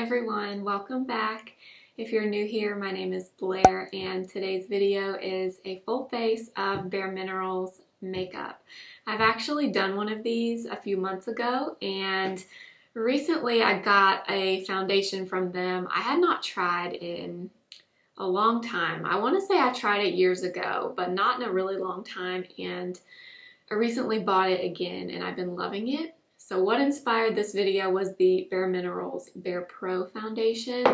everyone, welcome back. If you're new here, my name is Blair and today's video is a full face of Bare Minerals makeup. I've actually done one of these a few months ago and recently I got a foundation from them I had not tried in a long time. I want to say I tried it years ago, but not in a really long time, and I recently bought it again and I've been loving it. So what inspired this video was the Bare Minerals BarePRO foundation.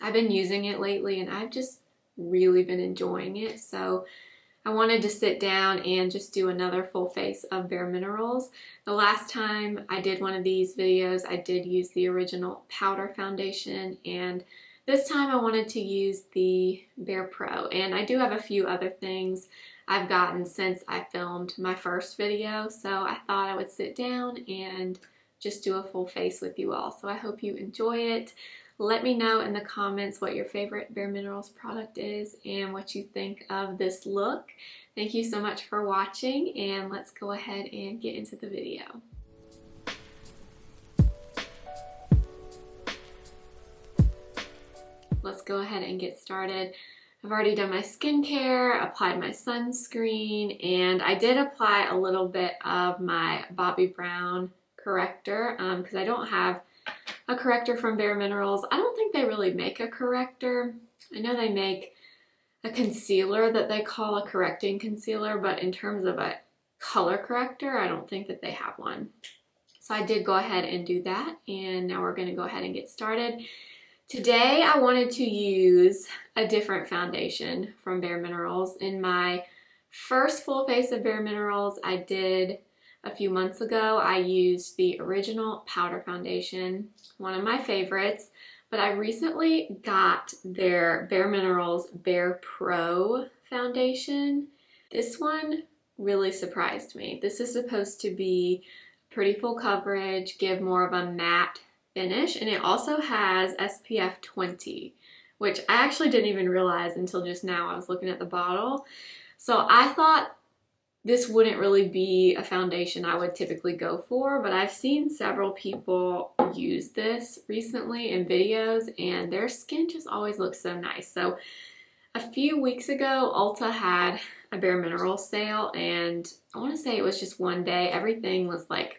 I've been using it lately and I've just really been enjoying it. So I wanted to sit down and just do another full face of Bare Minerals. The last time I did one of these videos, I did use the original powder foundation, and this time I wanted to use the BarePRO. And I do have a few other things I've gotten since I filmed my first video, so I thought I would sit down and just do a full face with you all. So I hope you enjoy it. Let me know in the comments what your favorite Bare Minerals product is and what you think of this look. Thank you so much for watching, and let's go ahead and get into the video. Let's go ahead and get started. I've already done my skincare, applied my sunscreen, and I did apply a little bit of my Bobbi Brown corrector because I don't have a corrector from Bare Minerals. I don't think they really make a corrector. I know they make a concealer that they call a correcting concealer, but in terms of a color corrector, I don't think that they have one. So I did go ahead and do that, and now we're going to go ahead and get started. Today I wanted to use a different foundation from Bare Minerals. In my first full face of Bare Minerals I did a few months ago, I used the original powder foundation, one of my favorites, but I recently got their Bare Minerals BarePRO foundation. This one really surprised me. This is supposed to be pretty full coverage, give more of a matte finish, and it also has SPF 20, which I actually didn't even realize until just now. I was looking at the bottle. So I thought this wouldn't really be a foundation I would typically go for, but I've seen several people use this recently in videos and their skin just always looks so nice. So a few weeks ago, Ulta had a Bare Minerals sale, and I want to say it was just one day. Everything was like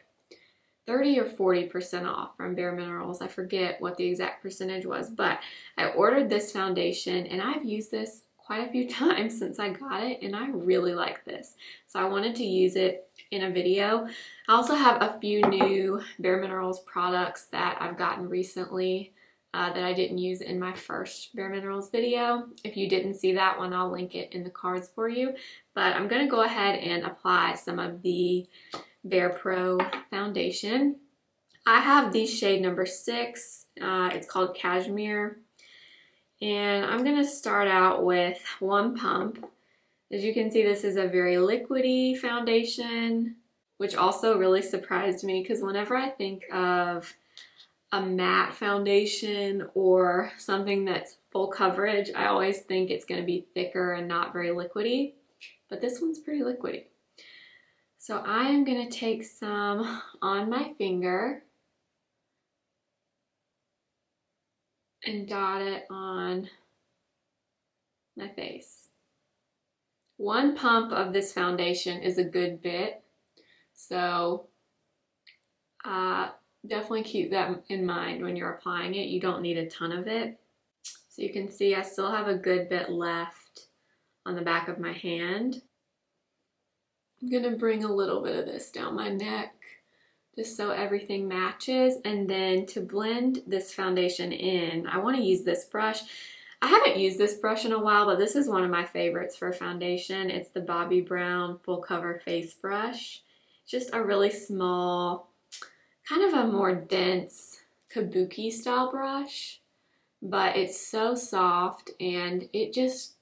30 or 40% off from Bare Minerals. I forget what the exact percentage was, but I ordered this foundation and I've used this quite a few times since I got it, and I really like this. So I wanted to use it in a video. I also have a few new Bare Minerals products that I've gotten recently that I didn't use in my first Bare Minerals video. If you didn't see that one, I'll link it in the cards for you. But I'm going to go ahead and apply some of the BarePRO foundation. I have the shade number 6. It's called Cashmere. And I'm going to start out with one pump. As you can see, this is a very liquidy foundation, which also really surprised me because whenever I think of a matte foundation or something that's full coverage, I always think it's going to be thicker and not very liquidy. But this one's pretty liquidy. So I am going to take some on my finger and dot it on my face. One pump of this foundation is a good bit, so definitely keep that in mind when you're applying it. You don't need a ton of it. So you can see I still have a good bit left on the back of my hand. I'm going to bring a little bit of this down my neck just so everything matches, and then to blend this foundation in, I want to use this brush. I haven't used this brush in a while, but this is one of my favorites for foundation. It's the Bobbi Brown Full Cover Face Brush. It's just a really small, kind of a more dense kabuki style brush, but it's so soft and it just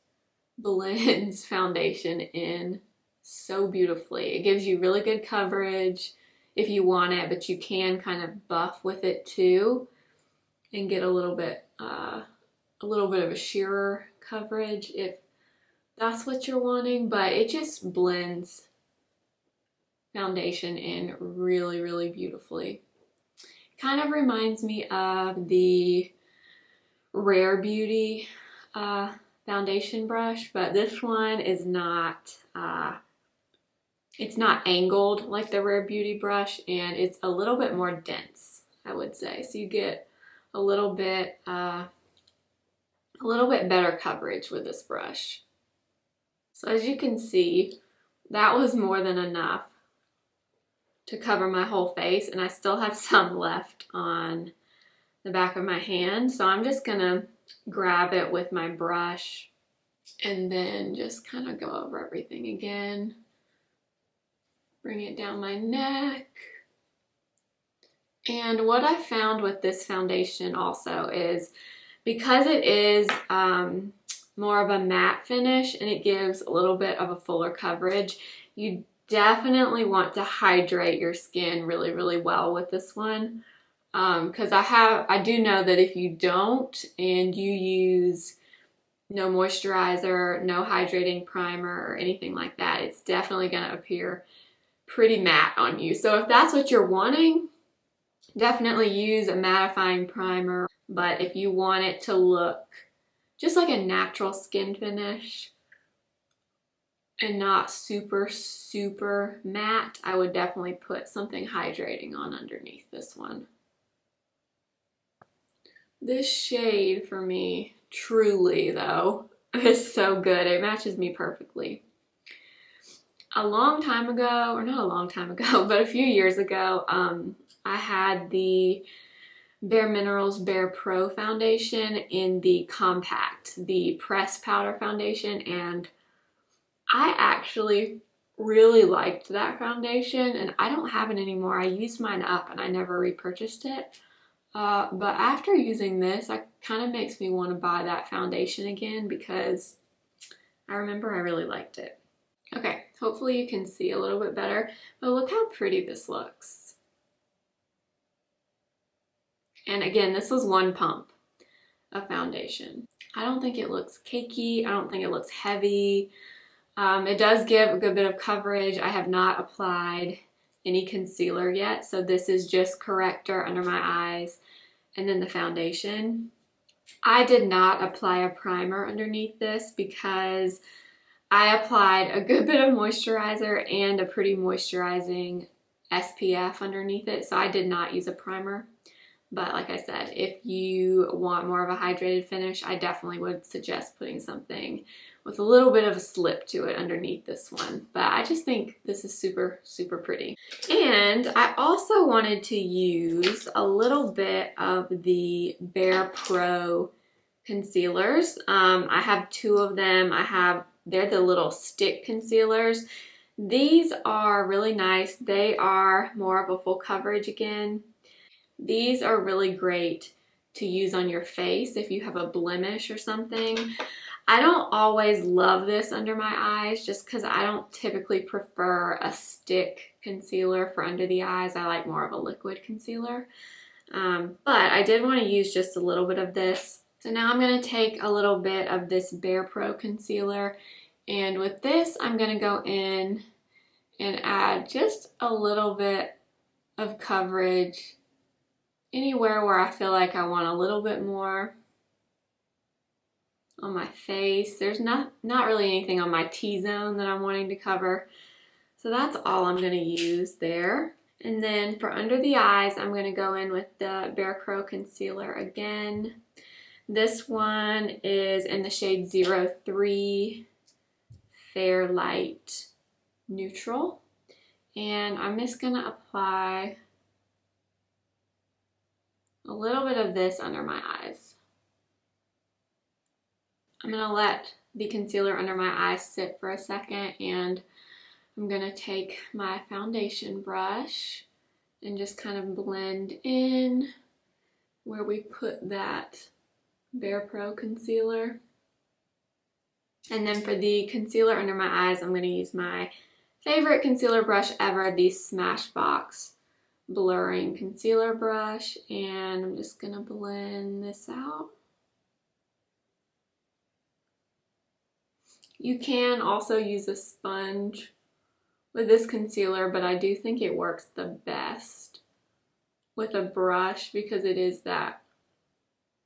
blends foundation in so beautifully. It gives you really good coverage if you want it, but you can kind of buff with it too and get a little bit of a sheerer coverage if that's what you're wanting, but it just blends foundation in really, really beautifully. Kind of reminds me of the Rare Beauty foundation brush, but this one is not, it's not angled like the Rare Beauty brush, and it's a little bit more dense, I would say. So you get a little bit better coverage with this brush. So as you can see, that was more than enough to cover my whole face, and I still have some left on the back of my hand. So I'm just gonna grab it with my brush and then just kind of go over everything again. Bring it down my neck. And what I found with this foundation also is, because it is more of a matte finish and it gives a little bit of a fuller coverage, you definitely want to hydrate your skin really, really well with this one. Because I do know that if you don't and you use no moisturizer, no hydrating primer or anything like that, it's definitely going to appear pretty matte on you. So if that's what you're wanting, definitely use a mattifying primer. But if you want it to look just like a natural skin finish and not super, super matte, I would definitely put something hydrating on underneath this one. This shade for me, truly though, is so good. It matches me perfectly. A long time ago, or not a long time ago, but a few years ago, I had the Bare Minerals BarePRO foundation in the compact, the pressed powder foundation, and I actually really liked that foundation, and I don't have it anymore. I used mine up and I never repurchased it. But after using this, it kind of makes me want to buy that foundation again because I remember I really liked it. Okay, hopefully you can see a little bit better, but look how pretty this looks. And again, this was one pump of foundation. I don't think it looks cakey. I don't think it looks heavy. It does give a good bit of coverage. I have not applied any concealer yet, so this is just corrector under my eyes and then the foundation. I did not apply a primer underneath this because I applied a good bit of moisturizer and a pretty moisturizing SPF underneath it, so I did not use a primer. But like I said, if you want more of a hydrated finish, I definitely would suggest putting something with a little bit of a slip to it underneath this one. But I just think this is super, super pretty. And I also wanted to use a little bit of the BarePRO concealers. I have two of them. They're the little stick concealers. These are really nice. They are more of a full coverage again. These are really great to use on your face if you have a blemish or something. I don't always love this under my eyes just because I don't typically prefer a stick concealer for under the eyes. I like more of a liquid concealer. But I did want to use just a little bit of this. So now I'm going to take a little bit of this BarePRO concealer, and with this I'm going to go in and add just a little bit of coverage anywhere where I feel like I want a little bit more on my face. There's not really anything on my T-zone that I'm wanting to cover. So that's all I'm going to use there. And then for under the eyes, I'm going to go in with the BarePRO concealer again. This one is in the shade 03 Fair Light Neutral. And I'm just going to apply a little bit of this under my eyes. I'm going to let the concealer under my eyes sit for a second, and I'm going to take my foundation brush and just kind of blend in where we put that BarePRO concealer. And then for the concealer under my eyes, I'm going to use my favorite concealer brush ever, the Smashbox blurring concealer brush, and I'm just going to blend this out. You can also use a sponge with this concealer, but I do think it works the best with a brush because it is that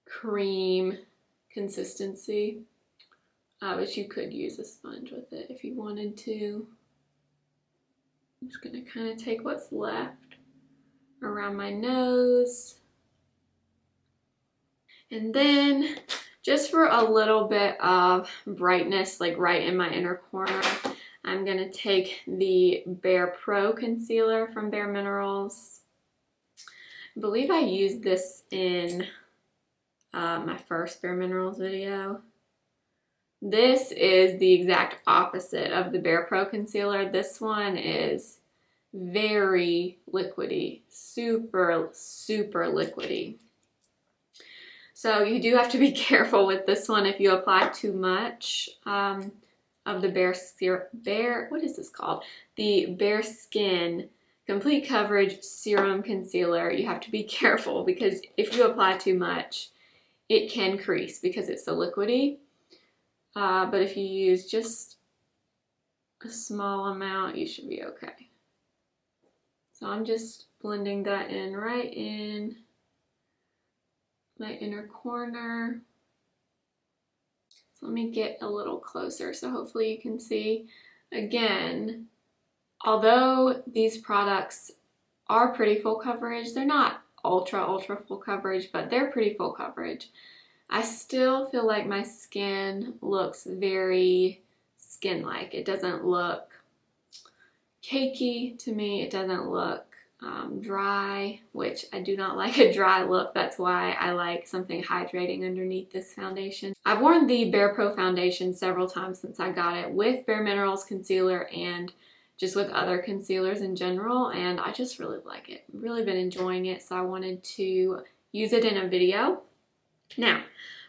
cream consistency. But you could use a sponge with it if you wanted to. I'm just gonna kind of take what's left around my nose. And then just for a little bit of brightness, like right in my inner corner, I'm gonna take the BarePRO concealer from Bare Minerals. I believe I used this in my first Bare Minerals video. This is the exact opposite of the BarePRO concealer. This one is very liquidy, super, super liquidy. So you do have to be careful with this one if you apply too much of the what is this called? The BareSkin Complete Coverage Serum Concealer. You have to be careful because if you apply too much, it can crease because it's so liquidy. But if you use just a small amount, you should be okay. So I'm just blending that in right in my inner corner. So let me get a little closer so hopefully you can see. Again, although these products are pretty full coverage, they're not ultra full coverage, but they're pretty full coverage. I still feel like my skin looks very skin-like. It doesn't look cakey to me. It doesn't look dry, which I do not like a dry look. That's why I like something hydrating underneath this foundation. I've worn the BarePRO foundation several times since I got it with Bare Minerals concealer and just with other concealers in general, and I just really like it. I've really been enjoying it, so I wanted to use it in a video. Now,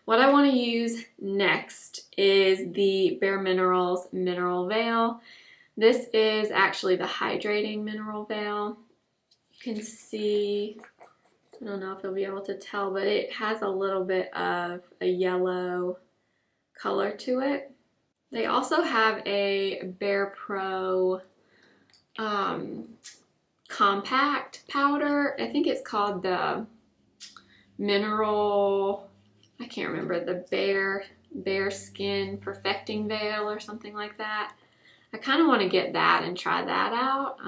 what I want to use next is the Bare Minerals Mineral Veil. This is actually the Hydrating Mineral Veil. You can see, I don't know if you'll be able to tell, but it has a little bit of a yellow color to it. They also have a BarePRO compact powder. I think it's called the Mineral, I can't remember, the BareSkin Perfecting Veil or something like that. I kind of want to get that and try that out,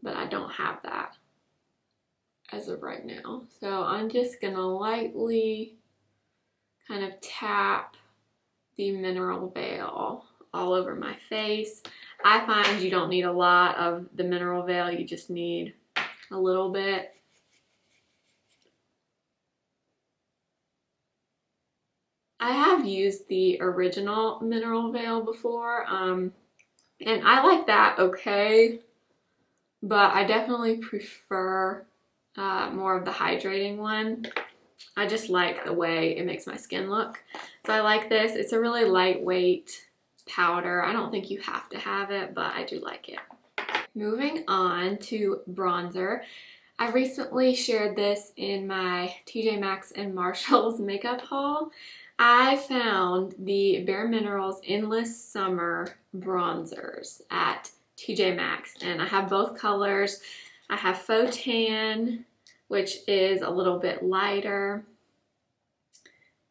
but I don't have that as of right now. So I'm just going to lightly kind of tap the mineral veil all over my face. I find you don't need a lot of the mineral veil, you just need a little bit. I have used the original mineral veil before, and I like that okay, but I definitely prefer more of the hydrating one. I just like the way it makes my skin look. So I like this. It's a really lightweight powder. I don't think you have to have it, but I do like it. Moving on to bronzer. I recently shared this in my TJ Maxx and Marshalls makeup haul. I found the Bare Minerals Endless Summer bronzers at TJ Maxx, and I have both colors. I have Faux Tan, which is a little bit lighter,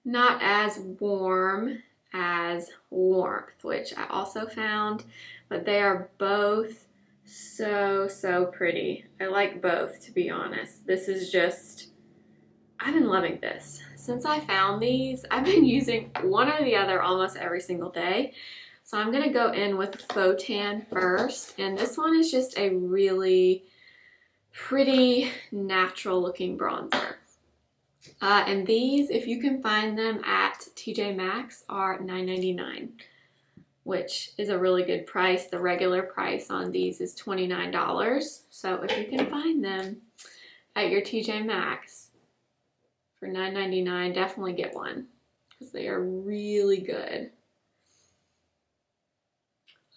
not as warm as Warmth, which I also found, but they are both so pretty. I like both, to be honest. This is just, I've been loving this. Since I found these, I've been using one or the other almost every single day. So I'm gonna go in with Faux Tan first, and this one is just a really pretty natural looking bronzer. And these, if you can find them at TJ Maxx, are $9.99, which is a really good price. The regular price on these is $29. So if you can find them at your TJ Maxx for $9.99, definitely get one because they are really good.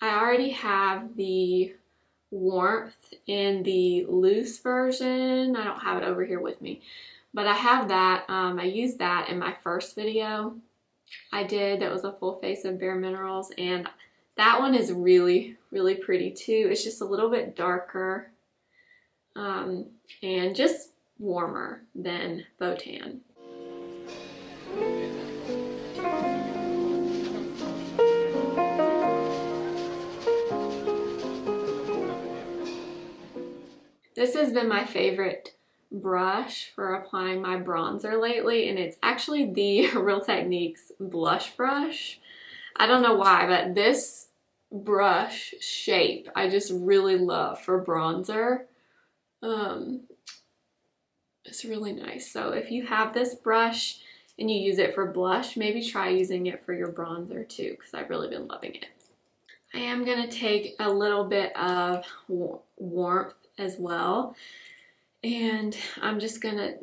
I already have the Warmth in the loose version. I don't have it over here with me, but I have that. I used that in my first video I did. That was a full face of Bare Minerals, and that one is really pretty too. It's just a little bit darker. and just warmer than Faux Tan. This has been my favorite brush for applying my bronzer lately, and it's actually the Real Techniques blush brush. I don't know why, but this brush shape I just really love for bronzer. It's really nice. So if you have this brush and you use it for blush, maybe try using it for your bronzer too, because I've really been loving it. I am going to take a little bit of warmth as well, and I'm just going to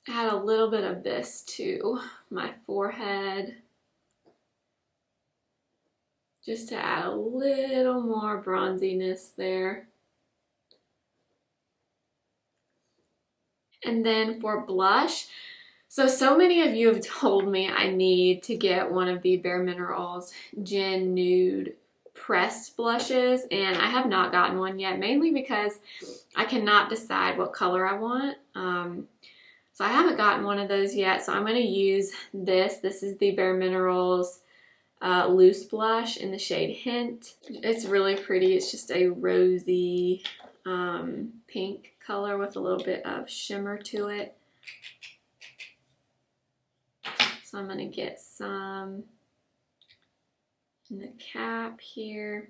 add a little bit of this to my forehead, just to add a little more bronziness there. And then for blush, so many of you have told me I need to get one of the Bare Minerals Gin Nude pressed blushes, and I have not gotten one yet, mainly because I cannot decide what color I want. So I haven't gotten one of those yet, so I'm going to use this. This is the Bare Minerals loose blush in the shade Hint. It's really pretty. It's just a rosy pink color with a little bit of shimmer to it. So I'm going to get some in the cap here.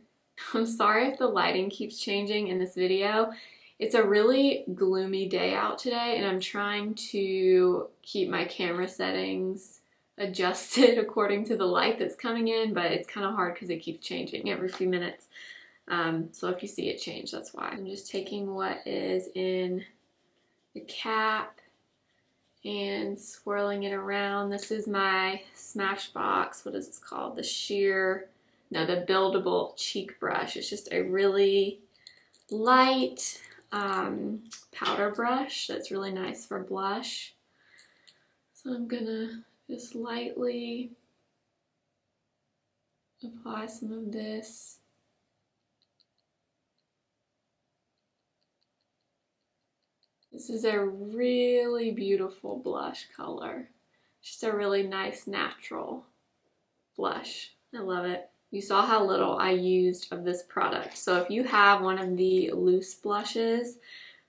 I'm sorry if the lighting keeps changing in this video. It's a really gloomy day out today, and I'm trying to keep my camera settings adjusted according to the light that's coming in, but it's kind of hard because it keeps changing every few minutes. So if you see it change, that's why. I'm just taking what is in the cap and swirling it around. This is my Smashbox, what is this called? The buildable cheek brush. It's just a really light powder brush that's really nice for blush. So I'm gonna just lightly apply some of this. This is a really beautiful blush color. Just a really nice natural blush. I love it. You saw how little I used of this product. So if you have one of the loose blushes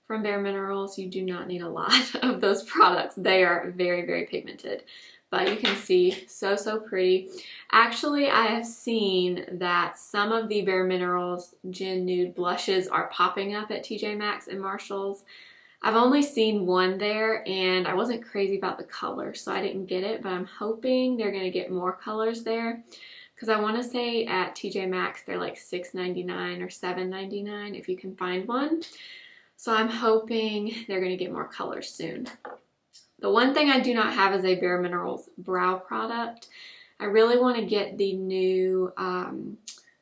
from Bare Minerals, you do not need a lot of those products. They are very, very pigmented. But you can see, so pretty. Actually, I have seen that some of the Bare Minerals Gin Nude blushes are popping up at TJ Maxx and Marshalls. I've only seen one there, and I wasn't crazy about the color, so I didn't get it, but I'm hoping they're going to get more colors there, because I want to say at TJ Maxx they're like $6.99 or $7.99 if you can find one. So I'm hoping they're going to get more colors soon. The one thing I do not have is a Bare Minerals brow product. I really want to get the new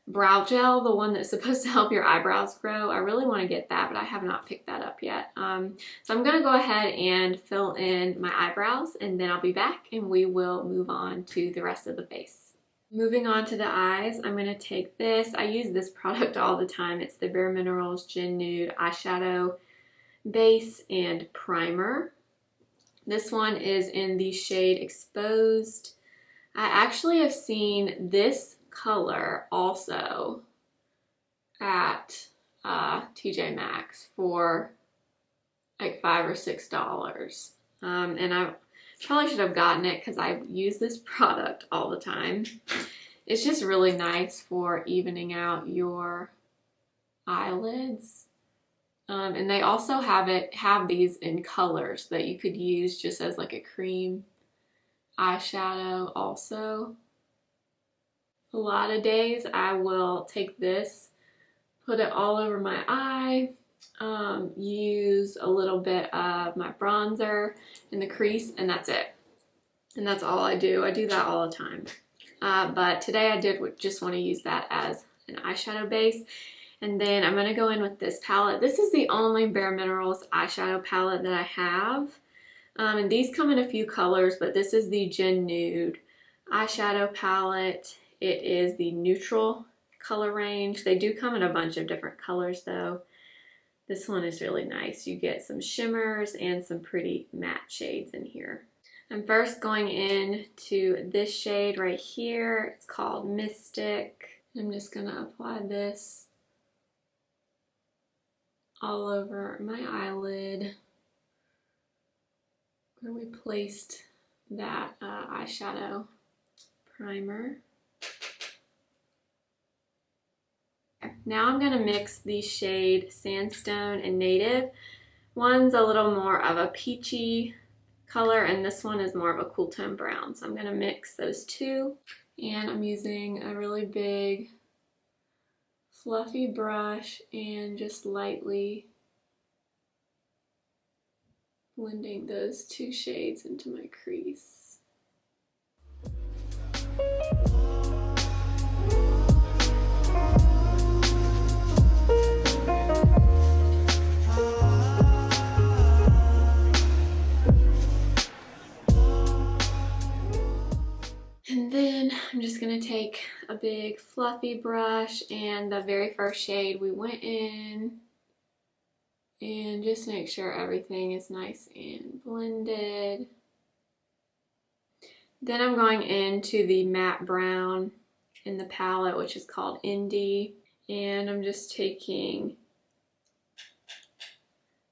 brow gel, the one that's supposed to help your eyebrows grow. I really want to get that, but I have not picked that up yet. So I'm going to go ahead and fill in my eyebrows, and then I'll be back and we will move on to the rest of the face. Moving on to the eyes, I'm going to take this. I use this product all the time. It's the Bare Minerals Gin Nude Eyeshadow Base and Primer. This one is in the shade Exposed. I actually have seen this color also at TJ Maxx for like $5 or $6. And I probably should have gotten it because I use this product all the time. It's just really nice for evening out your eyelids. And they also have these in colors that you could use just as like a cream eyeshadow also. A lot of days I will take this, put it all over my eye, use a little bit of my bronzer in the crease, and that's it. And that's all I do. I do that all the time. But today I did just want to use that as an eyeshadow base. And then I'm going to go in with this palette. This is the only Bare Minerals eyeshadow palette that I have. And these come in a few colors, but this is the Gin Nude eyeshadow palette. It is the neutral color range. They do come in a bunch of different colors though. This one is really nice. You get some shimmers and some pretty matte shades in here. I'm first going in to this shade right here. It's called Mystic. I'm just gonna apply this all over my eyelid where we placed that eyeshadow primer. Now I'm gonna mix the shade Sandstone and Native. One's a little more of a peachy color and this one is more of a cool tone brown. So I'm gonna mix those two, and I'm using a really big fluffy brush and just lightly blending those two shades into my crease. And then I'm just gonna take a big fluffy brush and the very first shade we went in and just make sure everything is nice and blended. Then I'm going into the matte brown in the palette, which is called Indie, and I'm just taking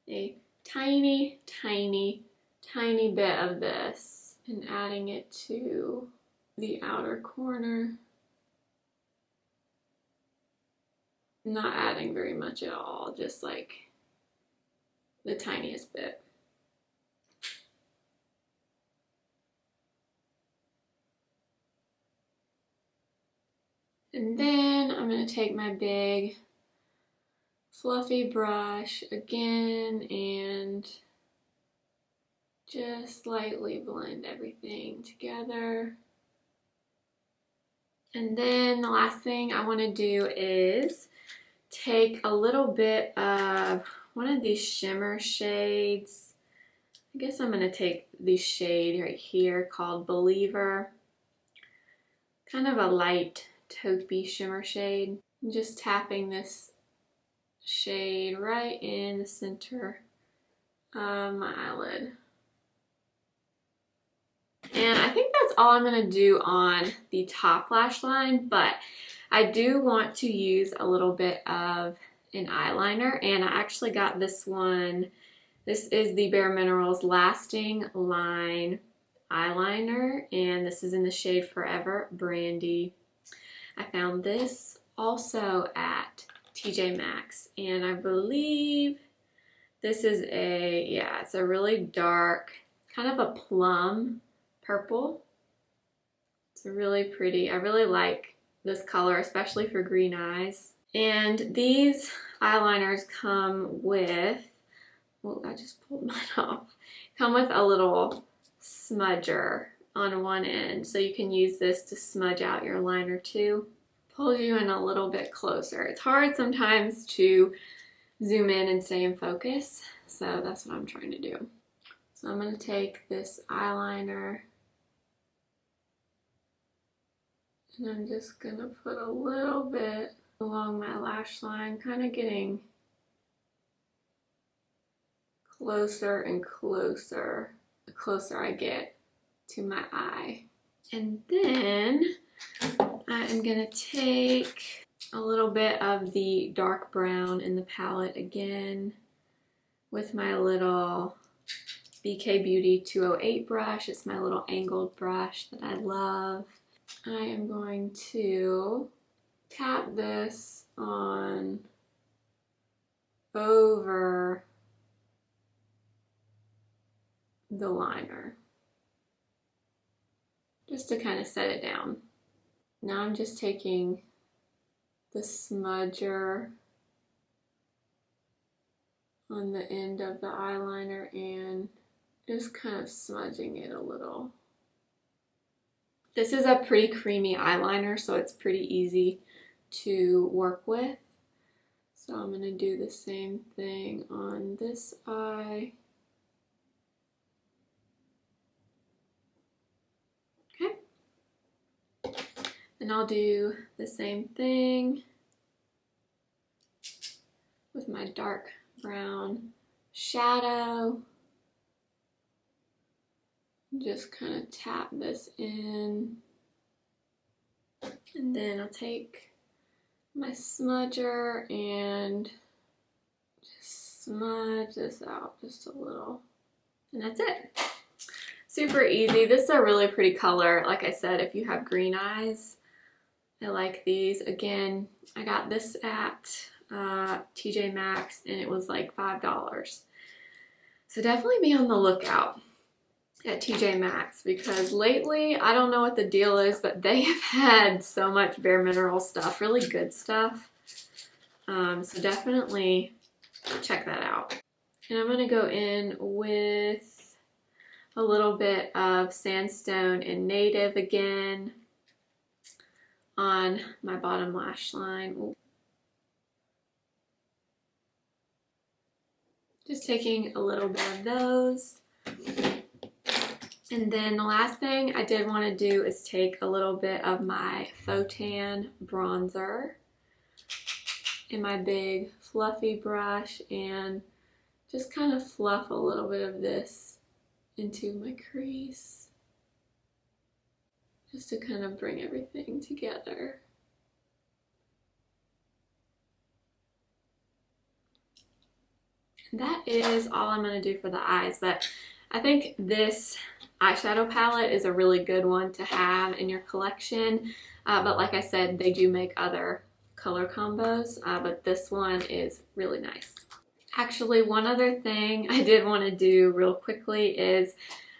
a tiny bit of this and adding it to the outer corner. Not adding very much at all, just like the tiniest bit. And then I'm going to take my big fluffy brush again and just lightly blend everything together. And then the last thing I want to do is take a little bit of one of these shimmer shades. I guess I'm going to take this shade right here called Believer. Kind of a light taupey shimmer shade. I'm just tapping this shade right in the center of my eyelid. And I think that's all I'm going to do on the top lash line, but I do want to use a little bit of an eyeliner, and I actually got this one. This is the Bare Minerals Lasting Line eyeliner, and this is in the shade Forever Brandy. I found this also at TJ Maxx, and I believe this is it's a really dark, kind of a plum purple. It's really pretty. I really like this color, especially for green eyes. And these eyeliners come with, well, I just pulled mine off, come with a little smudger on one end, so you can use this to smudge out your liner too. Pull you in a little bit closer. It's hard sometimes to zoom in and stay in focus, so that's what I'm trying to do. So I'm going to take this eyeliner and I'm just going to put a little bit along my lash line, kind of getting closer and closer the closer I get to my eye. And then I am going to take a little bit of the dark brown in the palette again with my little BK Beauty 208 brush. It's my little angled brush that I love. I am going to tap this on over the liner just to kind of set it down. Now I'm just taking the smudger on the end of the eyeliner and just kind of smudging it a little. This is a pretty creamy eyeliner, so it's pretty easy to work with. So I'm going to do the same thing on this eye. Okay. And I'll do the same thing with my dark brown shadow. Just kind of tap this in. And then I'll take my smudger and just smudge this out just a little. And that's it. Super easy. This is a really pretty color. Like I said, if you have green eyes, I like these. Again, I got this at TJ Maxx and it was like $5. So definitely be on the lookout at TJ Maxx, because lately, I don't know what the deal is, but they have had so much Bare Minerals stuff, really good stuff. So definitely check that out. And I'm gonna go in with a little bit of Sandstone and Native again on my bottom lash line. Ooh. Just taking a little bit of those. And then the last thing I did want to do is take a little bit of my Faux Tan bronzer in my big fluffy brush and just kind of fluff a little bit of this into my crease, just to kind of bring everything together. And that is all I'm going to do for the eyes, but I think this eyeshadow palette is a really good one to have in your collection, but like I said, they do make other color combos, but this one is really nice. Actually, one other thing I did want to do real quickly is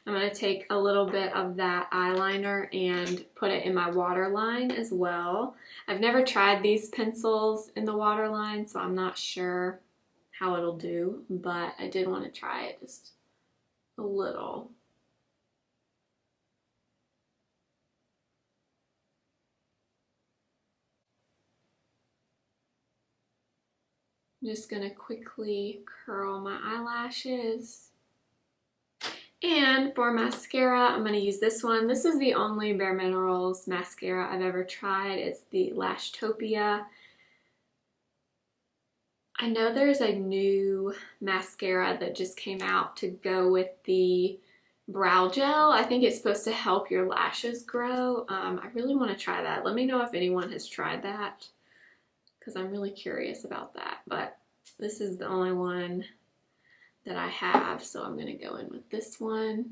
I'm going to take a little bit of that eyeliner and put it in my waterline as well. I've never tried these pencils in the waterline, so I'm not sure how it'll do, but I did want to try it just a little. I'm just gonna quickly curl my eyelashes. And for mascara, I'm gonna use this one. This is the only Bare Minerals mascara I've ever tried. It's the Lashtopia. I know there's a new mascara that just came out to go with the brow gel. I think it's supposed to help your lashes grow. I really want to try that. Let me know if anyone has tried that, because I'm really curious about that. But this is the only one that I have, so I'm going to go in with this one.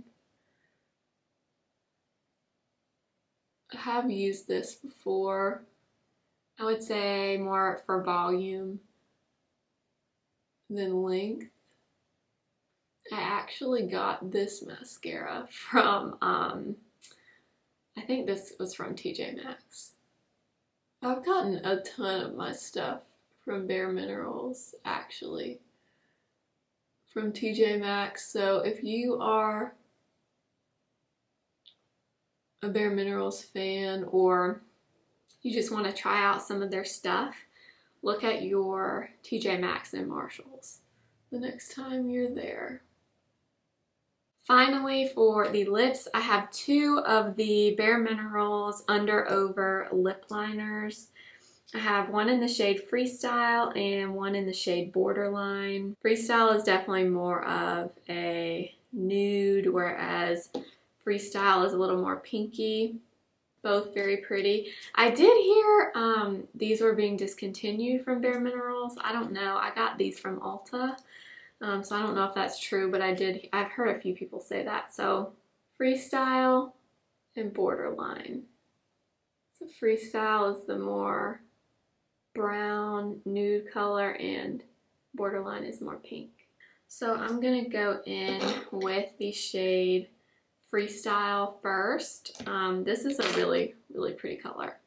I have used this before. I would say more for volume than length. I actually got this mascara from, I think this was from TJ Maxx. I've gotten a ton of my stuff from Bare Minerals, actually, from TJ Maxx. So if you are a Bare Minerals fan, or you just want to try out some of their stuff, look at your TJ Maxx and Marshalls the next time you're there. Finally, for the lips, I have two of the Bare Minerals Under Over lip liners. I have one in the shade Freestyle and one in the shade Borderline. Freestyle is definitely more of a nude, whereas Freestyle is a little more pinky. Both very pretty. I did hear these were being discontinued from Bare Minerals. I don't know. I got these from Ulta. So I don't know if that's true, but I've heard a few people say that. So Freestyle and Borderline. So Freestyle is the more brown nude color and Borderline is more pink. So I'm gonna go in with the shade Freestyle first. This is a really, really pretty color.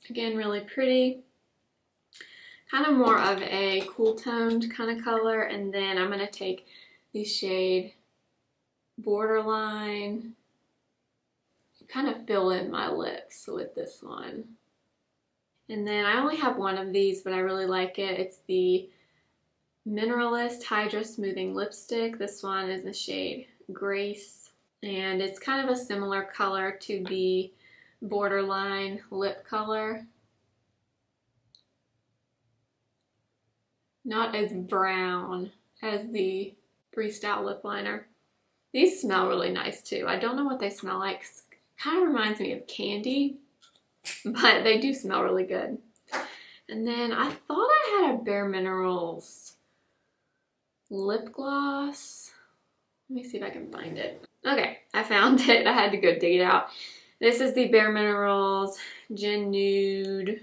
Again, really pretty. Kind of more of a cool toned kind of color. And then I'm going to take the shade Borderline, kind of fill in my lips with this one. And then I only have one of these, but I really like it. It's the Mineralist Hydra-Smoothing Lipstick. This one is the shade Grace, and it's kind of a similar color to the Borderline lip color. Not as brown as the Freestyle lip liner. These smell really nice too. I don't know what they smell like. Kind of reminds me of candy, but they do smell really good. And then I thought I had a Bare Minerals lip gloss. Let me see if I can find it. Okay, I found it. I had to go dig it out. This is the Bare Minerals Gin Nude.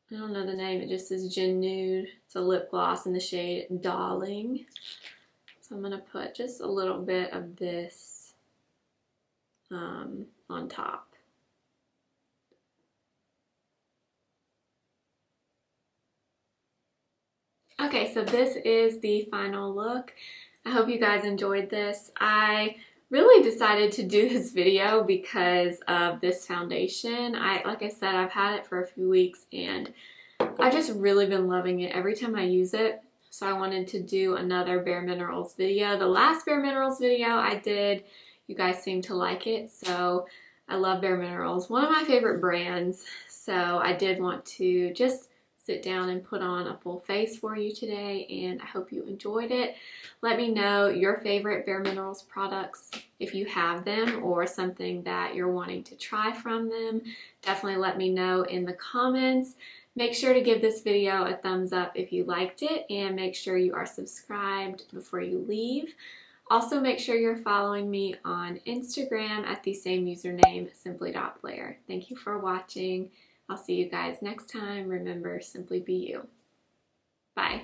I don't know the name, it just says Gin Nude. It's a lip gloss in the shade Dahling. So I'm gonna put just a little bit of this on top. Okay, so this is the final look. I hope you guys enjoyed this. I really decided to do this video because of this foundation. Like I said, I've had it for a few weeks and I've just really been loving it every time I use it. So I wanted to do another Bare Minerals video. The last Bare Minerals video I did, you guys seemed to like it. So I love Bare Minerals, one of my favorite brands. So I did want to just sit down and put on a full face for you today, and I hope you enjoyed it. Let me know your favorite Bare Minerals products if you have them, or something that you're wanting to try from them. Definitely let me know in the comments. Make sure to give this video a thumbs up if you liked it, and make sure you are subscribed before you leave. Also, make sure you're following me on Instagram at the same username, simply.blair. Thank you for watching. I'll see you guys next time. Remember, simply be you. Bye.